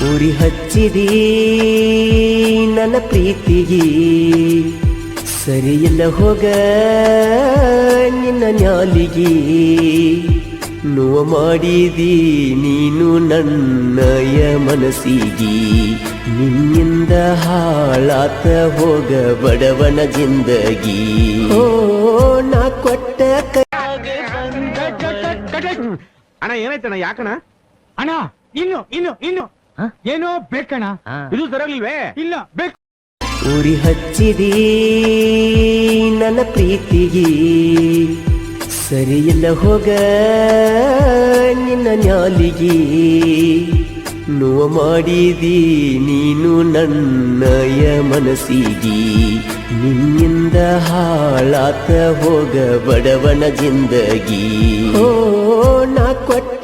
ಉರಿ ಹಚ್ಚಿದಿ ನನ್ನ ಪ್ರೀತಿಗಿ ಸರಿಯಿಲ್ಲ ಹೋಗ ನಿನ್ನ ನ್ಯಾಲಿಗಿ ನೋವ ಮಾಡಿದಿ ನೀನು ನನ್ನಯ ಮನಸ್ಸಿಗಿ ನಿನ್ನಿಂದ ಹಾಳಾತ ಹೋಗ ಬಡವನ ಜಿಂದಗಿ ಓ ನಾ ಕೊಟ್ಟ ಅಣ್ಣ ಏನಾಯ್ತಣ್ಣ ಯಾಕಣ ಅಣ್ಣ ಇನ್ನು ಏನೋ ಬೇಕಣ್ಣ ಇದು ಸರಿಯಾಗ್ಲಿಲ್ವೇ ಇಲ್ಲ ಬೇಕು ಉರಿ ಹಚ್ಚಿದಿ ನನ್ನ ಪ್ರೀತಿಗಿ ಸರಿಯಿಲ್ಲ ಹೋಗ ನಿನ್ನ ನ್ಯಾಲಿಗಿ ನೋವ ಮಾಡಿದಿ ನೀನು ನನ್ನಯ ಮನಸ್ಸಿಗಿ ನಿನ್ನಿಂದ ಹಾಳಾತ ಹೋಗ ಬಡವನ ಜಿಂದಗಿ ಓ ನಾ ಕೊಟ್ಟ